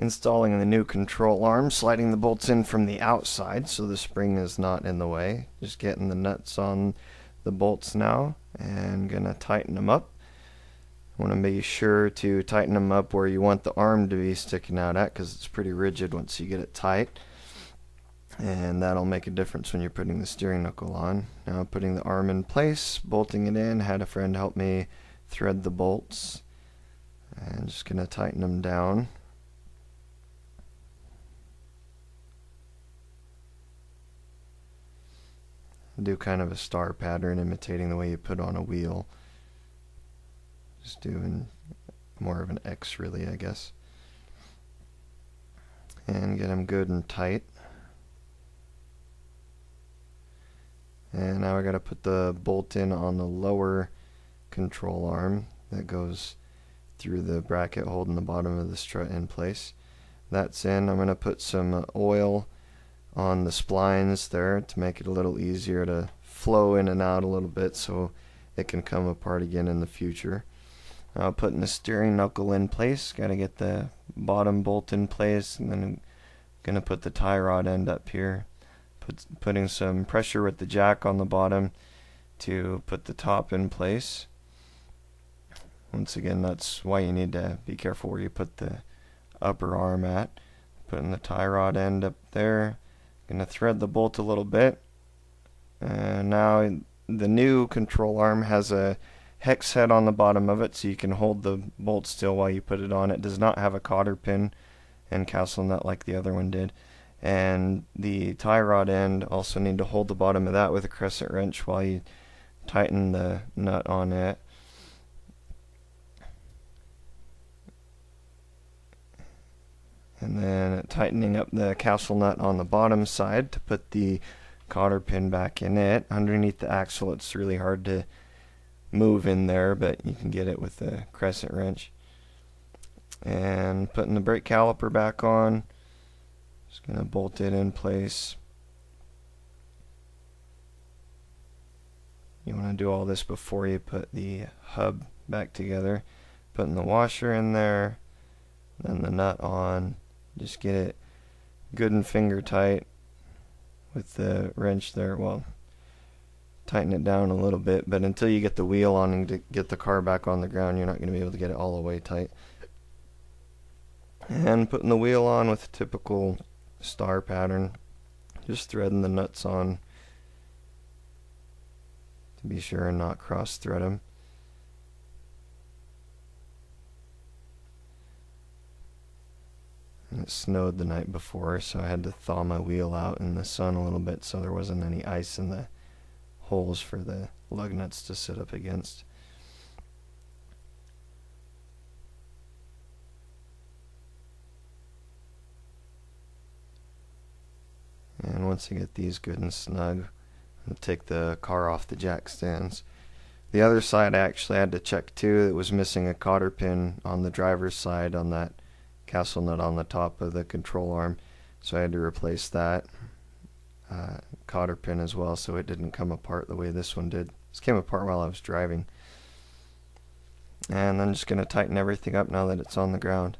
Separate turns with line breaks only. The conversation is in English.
installing the new control arm, sliding the bolts in from the outside so the spring is not in the way. Just getting the nuts on the bolts now and gonna tighten them up. Want to be sure to tighten them up where you want the arm to be sticking out at, because it's pretty rigid once you get it tight, and that'll make a difference when you're putting the steering knuckle on. Now putting the arm in place, bolting it in, had a friend help me thread the bolts, and just gonna tighten them down. Do kind of a star pattern imitating the way you put on a wheel. Just doing more of an X really, I guess. And get them good and tight. And now I gotta put the bolt in on the lower control arm that goes through the bracket holding the bottom of the strut in place. That's in. I'm gonna put some oil on the splines there to make it a little easier to flow in and out a little bit so it can come apart again in the future. Putting the steering knuckle in place, gotta get the bottom bolt in place, and then I'm gonna put the tie rod end up here. Putting some pressure with the jack on the bottom to put the top in place. Once again, that's why you need to be careful where you put the upper arm at. Putting the tie rod end up there. Gonna thread the bolt a little bit. And now the new control arm has a hex head on the bottom of it, so you can hold the bolt still while you put it on. It does not have a cotter pin and castle nut like the other one did. And the tie rod end, also need to hold the bottom of that with a crescent wrench while you tighten the nut on it. And then tightening up the castle nut on the bottom side to put the cotter pin back in it. Underneath the axle, it's really hard to move in there, but you can get it with a crescent wrench. And putting the brake caliper back on. Just gonna bolt it in place. You want to do all this before you put the hub back together. Putting the washer in there, then the nut on. Just get it good and finger tight with the wrench there. Well, tighten it down a little bit, but until you get the wheel on and to get the car back on the ground, you're not going to be able to get it all the way tight. And putting the wheel on with a typical star pattern, just threading the nuts on to be sure and not cross thread them. And it snowed the night before, so I had to thaw my wheel out in the sun a little bit so there wasn't any ice in the holes for the lug nuts to sit up against. And once you get these good and snug, I'll take the car off the jack stands. The other side I actually had to check too. It was missing a cotter pin on the driver's side on that castle nut on the top of the control arm, so I had to replace that cotter pin as well so it didn't come apart the way this one did. This came apart while I was driving. And I'm just going to tighten everything up now that it's on the ground.